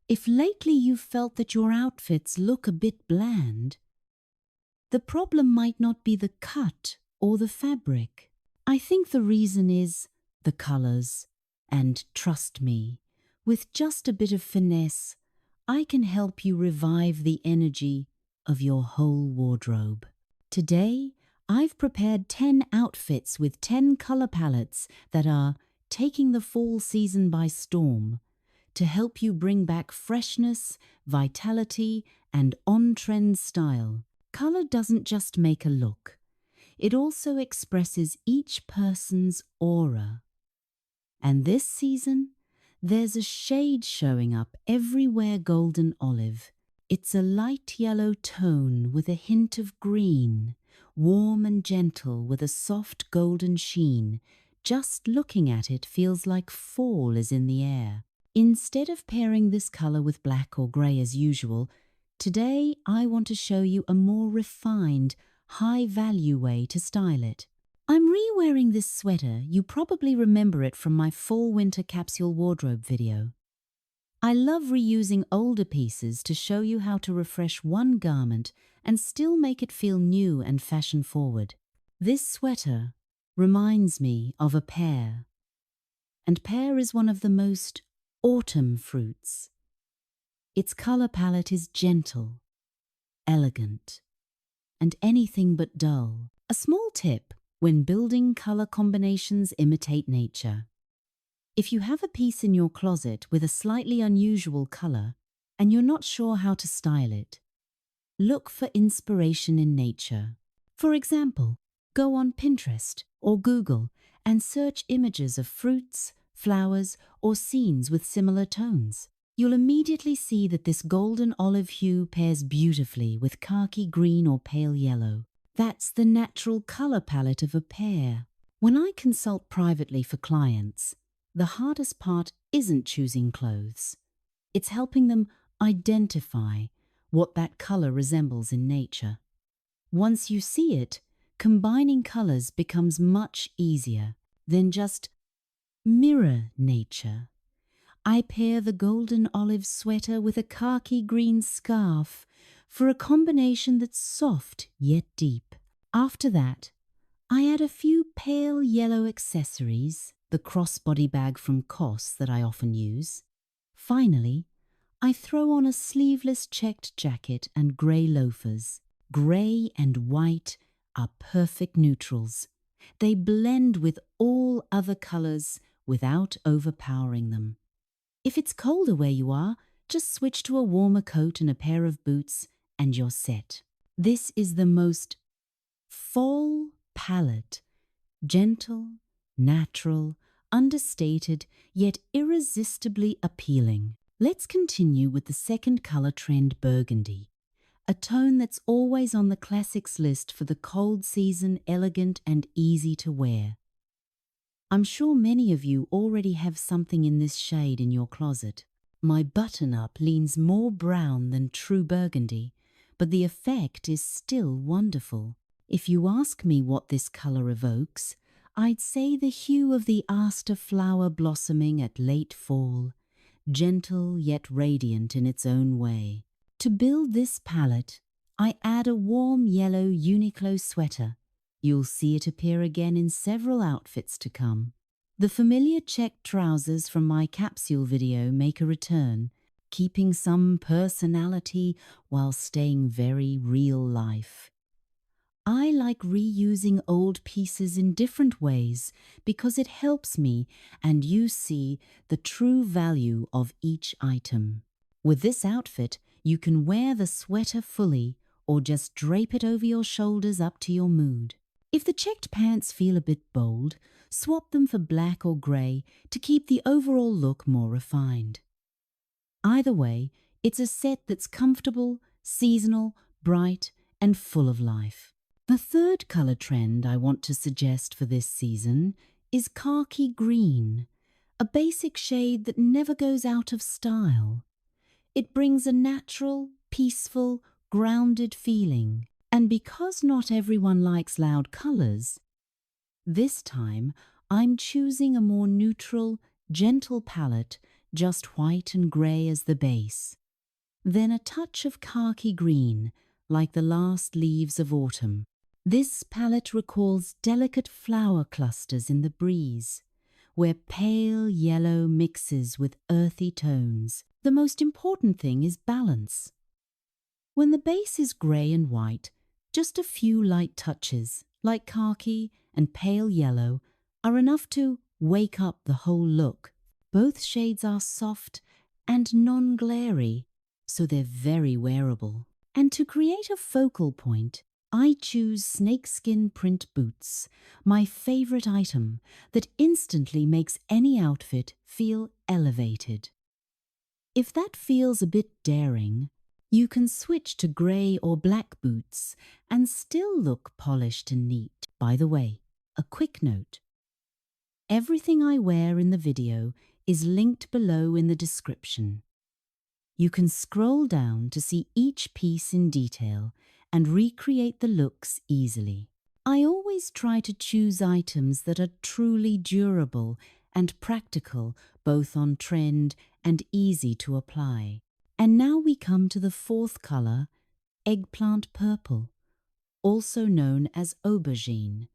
If lately you've felt that your outfits look a bit bland, the problem might not be the cut or the fabric. I think the reason is the colors. And trust me, with just a bit of finesse, I can help you revive the energy of your whole wardrobe. Today, I've prepared 10 outfits with 10 color palettes that are taking the fall season by storm to help you bring back freshness, vitality, and on-trend style. Color doesn't just make a look. It also expresses each person's aura. And this season, there's a shade showing up everywhere: golden olive. It's a light yellow tone with a hint of green, warm and gentle with a soft golden sheen. Just looking at it feels like fall is in the air. Instead of pairing this color with black or gray as usual, today I want to show you a more refined, high-value way to style it. I'm re-wearing this sweater. You probably remember it from my fall-winter capsule wardrobe video. I love reusing older pieces to show you how to refresh one garment and still make it feel new and fashion-forward. This sweater reminds me of a pear, and pear is one of the most autumn fruits. Its color palette is gentle, elegant, and anything but dull. A small tip when building color combinations: imitate nature. If you have a piece in your closet with a slightly unusual color and you're not sure how to style it, look for inspiration in nature. For example, go on Pinterest or Google and search images of fruits, flowers, or scenes with similar tones. You'll immediately see that this golden olive hue pairs beautifully with khaki green or pale yellow. That's the natural color palette of a pear. When I consult privately for clients, the hardest part isn't choosing clothes. It's helping them identify what that color resembles in nature. Once you see it, combining colors becomes much easier than just mirror nature. I pair the golden olive sweater with a khaki green scarf for a combination that's soft yet deep. After that, I add a few pale yellow accessories, the crossbody bag from COS that I often use. Finally, I throw on a sleeveless checked jacket and grey loafers. Grey and white are perfect neutrals. They blend with all other colors without overpowering them. If it's colder where you are, just switch to a warmer coat and a pair of boots and you're set. This is the most fall palette. Gentle, natural, understated, yet irresistibly appealing. Let's continue with the second color trend, burgundy. A tone that's always on the classics list for the cold season, elegant and easy to wear. I'm sure many of you already have something in this shade in your closet. My button-up leans more brown than true burgundy, but the effect is still wonderful. If you ask me what this color evokes, I'd say the hue of the aster flower blossoming at late fall, gentle yet radiant in its own way. To build this palette, I add a warm yellow Uniqlo sweater. You'll see it appear again in several outfits to come. The familiar checked trousers from my capsule video make a return, keeping some personality while staying very real life. I like reusing old pieces in different ways because it helps me and you see the true value of each item. With this outfit, you can wear the sweater fully or just drape it over your shoulders up to your mood. If the checked pants feel a bit bold, swap them for black or grey to keep the overall look more refined. Either way, it's a set that's comfortable, seasonal, bright, and full of life. The third color trend I want to suggest for this season is khaki green, a basic shade that never goes out of style. It brings a natural, peaceful, grounded feeling. And because not everyone likes loud colors, this time I'm choosing a more neutral, gentle palette just white and grey as the base. Then a touch of khaki green, like the last leaves of autumn. This palette recalls delicate flower clusters in the breeze, where pale yellow mixes with earthy tones. The most important thing is balance. When the base is grey and white, just a few light touches, like khaki and pale yellow, are enough to wake up the whole look. Both shades are soft and non-glary, so they're very wearable. And to create a focal point, I choose snakeskin print boots, my favorite item that instantly makes any outfit feel elevated. If that feels a bit daring, you can switch to grey or black boots and still look polished and neat. By the way, a quick note. Everything I wear in the video is linked below in the description. You can scroll down to see each piece in detail and recreate the looks easily. I always try to choose items that are truly durable and practical, both on trend and easy to apply. And now we come to the fourth color, eggplant purple, also known as aubergine.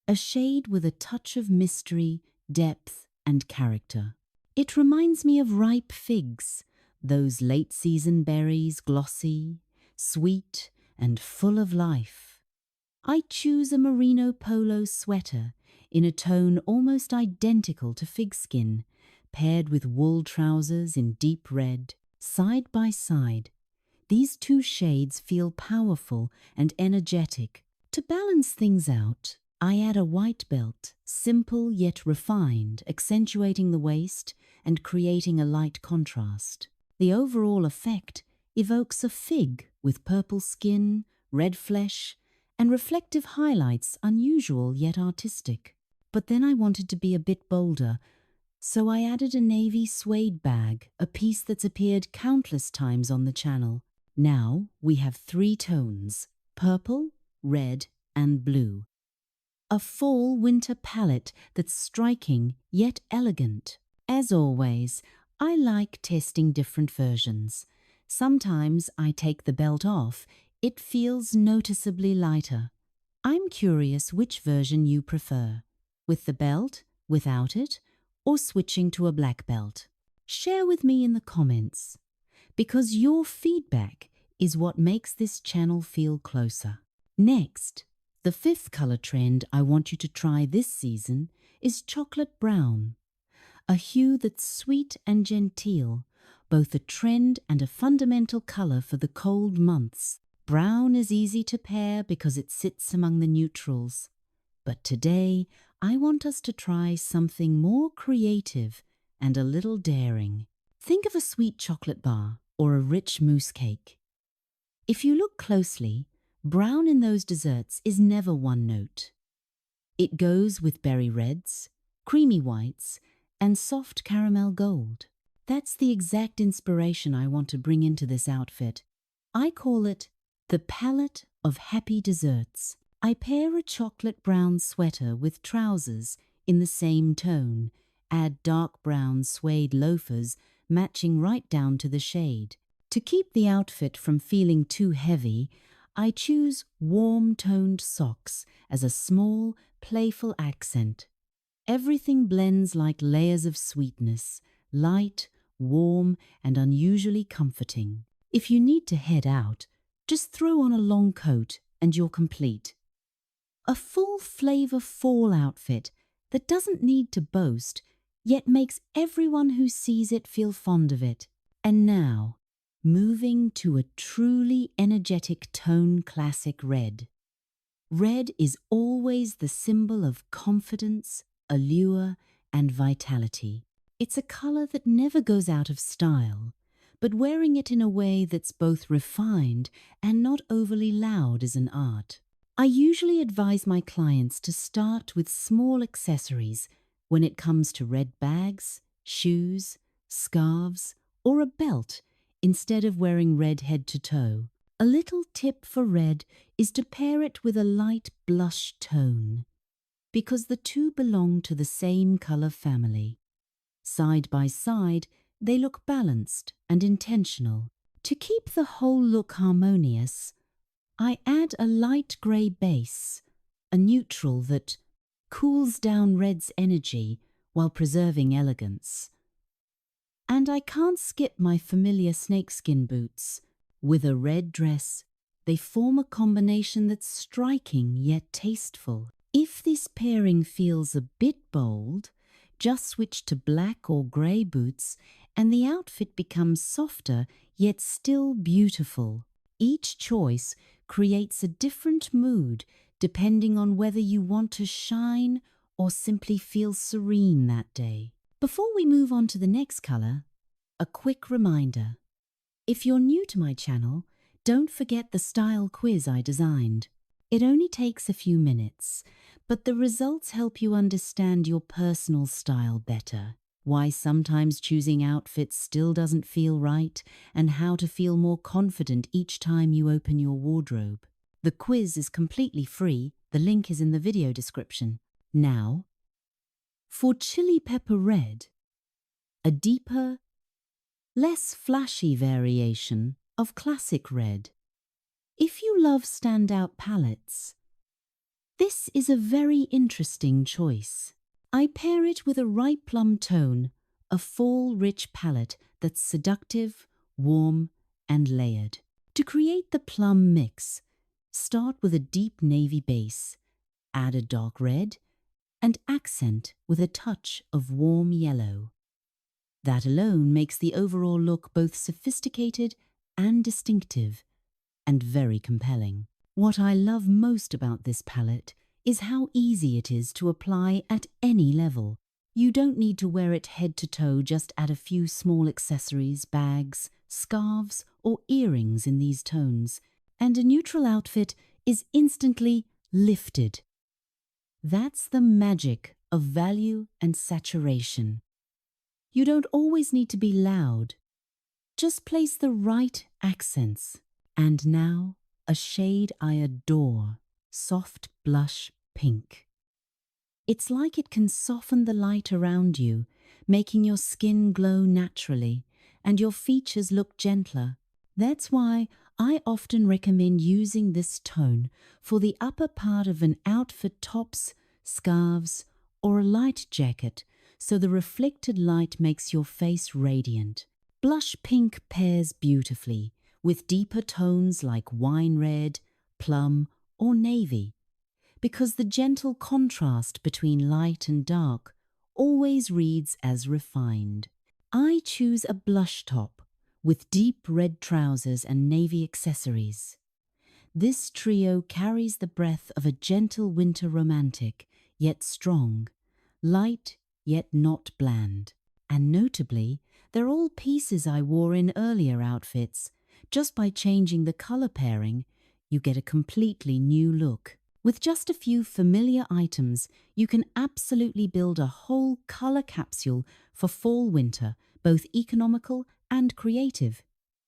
A shade with a touch of mystery, depth, and character. It reminds me of ripe figs, those late-season berries, glossy, sweet, and full of life. I choose a merino polo sweater in a tone almost identical to fig skin, paired with wool trousers in deep red, side by side. These two shades feel powerful and energetic. To balance things out, I add a white belt, simple yet refined, accentuating the waist and creating a light contrast. The overall effect evokes a fig with purple skin, red flesh, and reflective highlights unusual yet artistic. But then I wanted to be a bit bolder, so I added a navy suede bag, a piece that's appeared countless times on the channel. Now we have three tones, purple, red, and blue. A fall-winter palette that's striking yet elegant. As always, I like testing different versions. Sometimes I take the belt off, it feels noticeably lighter. I'm curious which version you prefer, with the belt, without it, or switching to a black belt. Share with me in the comments, because your feedback is what makes this channel feel closer. Next, the fifth color trend I want you to try this season is chocolate brown, a hue that's sweet and genteel, both a trend and a fundamental color for the cold months. Brown is easy to pair because it sits among the neutrals. But today, I want us to try something more creative and a little daring. Think of a sweet chocolate bar or a rich mousse cake. If you look closely, brown in those desserts is never one note. It goes with berry reds, creamy whites, and soft caramel gold. That's the exact inspiration I want to bring into this outfit. I call it the palette of happy desserts. I pair a chocolate brown sweater with trousers in the same tone, add dark brown suede loafers matching right down to the shade. To keep the outfit from feeling too heavy, I choose warm-toned socks as a small, playful accent. Everything blends like layers of sweetness, light, warm, and unusually comforting. If you need to head out, just throw on a long coat and you're complete. A full flavor fall outfit that doesn't need to boast, yet makes everyone who sees it feel fond of it. And now, moving to a truly energetic tone classic red. Red is always the symbol of confidence, allure, and vitality. It's a color that never goes out of style, but wearing it in a way that's both refined and not overly loud is an art. I usually advise my clients to start with small accessories when it comes to red bags, shoes, scarves, or a belt instead of wearing red head to toe. A little tip for red is to pair it with a light blush tone, because the two belong to the same color family. Side by side, they look balanced and intentional. To keep the whole look harmonious, I add a light grey base, a neutral that cools down red's energy while preserving elegance. And I can't skip my familiar snakeskin boots. With a red dress, they form a combination that's striking yet tasteful. If this pairing feels a bit bold, just switch to black or grey boots and the outfit becomes softer yet still beautiful. Each choice creates a different mood depending on whether you want to shine or simply feel serene that day. Before we move on to the next colour, a quick reminder. If you're new to my channel, don't forget the style quiz I designed. It only takes a few minutes, but the results help you understand your personal style better, why sometimes choosing outfits still doesn't feel right, and how to feel more confident each time you open your wardrobe. The quiz is completely free. The link is in the video description. Now, for chili pepper red, a deeper, less flashy variation of classic red. If you love standout palettes, this is a very interesting choice. I pair it with a ripe plum tone, a fall rich palette that's seductive, warm, and layered. To create the plum mix, start with a deep navy base, add a dark red, and accent with a touch of warm yellow. That alone makes the overall look both sophisticated and distinctive, and very compelling. What I love most about this palette is how easy it is to apply at any level. You don't need to wear it head to toe, just add a few small accessories, bags, scarves, or earrings in these tones, and a neutral outfit is instantly lifted. That's the magic of value and saturation. You don't always need to be loud. Just place the right accents. And now, a shade I adore, soft blush pink. It's like it can soften the light around you, making your skin glow naturally and your features look gentler. That's why I often recommend using this tone for the upper part of an outfit, tops, scarves, or a light jacket, so the reflected light makes your face radiant. Blush pink pairs beautifully with deeper tones like wine red, plum, or navy, because the gentle contrast between light and dark always reads as refined. I choose a blush top with deep red trousers and navy accessories. This trio carries the breath of a gentle winter romantic, yet strong, light yet not bland. And notably, they're all pieces I wore in earlier outfits. Just by changing the color pairing, you get a completely new look. With just a few familiar items, you can absolutely build a whole color capsule for fall-winter, both economical and creative.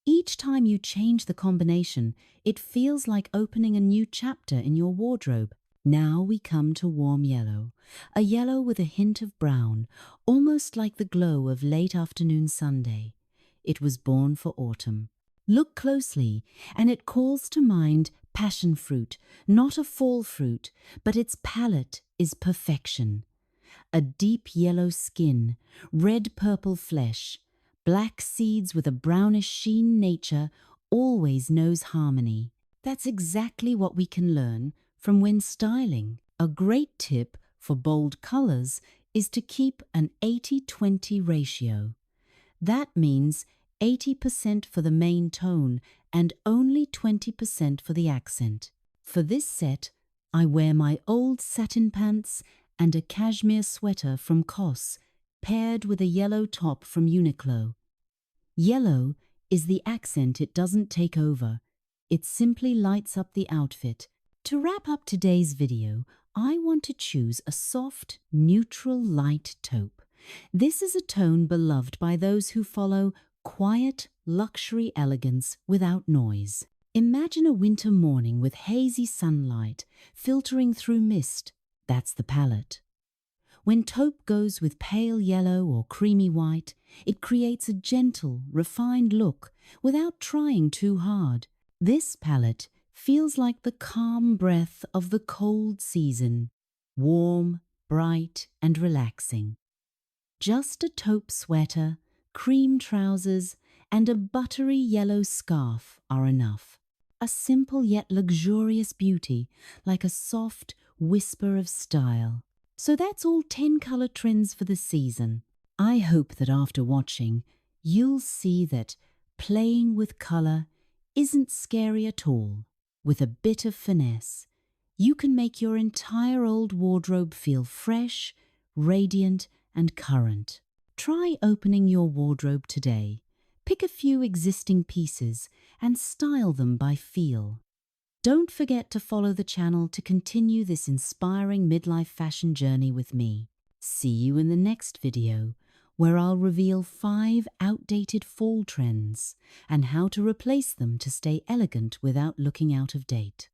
Each time you change the combination, it feels like opening a new chapter in your wardrobe. Now we come to warm yellow, a yellow with a hint of brown, almost like the glow of late afternoon Sunday. It was born for autumn. Look closely, and it calls to mind passion fruit, not a fall fruit, but its palette is perfection. A deep yellow skin, red-purple flesh, black seeds with a brownish sheen. Nature always knows harmony. That's exactly what we can learn from when styling. A great tip for bold colors is to keep an 80-20 ratio. That means 80% for the main tone and only 20% for the accent. For this set, I wear my old satin pants and a cashmere sweater from COS, paired with a yellow top from Uniqlo. Yellow is the accent. It doesn't take over. It simply lights up the outfit. To wrap up today's video, I want to choose a soft, neutral light taupe. This is a tone beloved by those who follow quiet, luxury elegance without noise. Imagine a winter morning with hazy sunlight filtering through mist. That's the palette. When taupe goes with pale yellow or creamy white, it creates a gentle, refined look without trying too hard. This palette feels like the calm breath of the cold season, warm, bright, and relaxing. Just a taupe sweater, cream trousers, and a buttery yellow scarf are enough. A simple yet luxurious beauty, like a soft whisper of style. So that's all 10 color trends for the season. I hope that after watching, you'll see that playing with color isn't scary at all. With a bit of finesse, you can make your entire old wardrobe feel fresh, radiant, and current. Try opening your wardrobe today. Pick a few existing pieces and style them by feel. Don't forget to follow the channel to continue this inspiring midlife fashion journey with me. See you in the next video, where I'll reveal 5 outdated fall trends and how to replace them to stay elegant without looking out of date.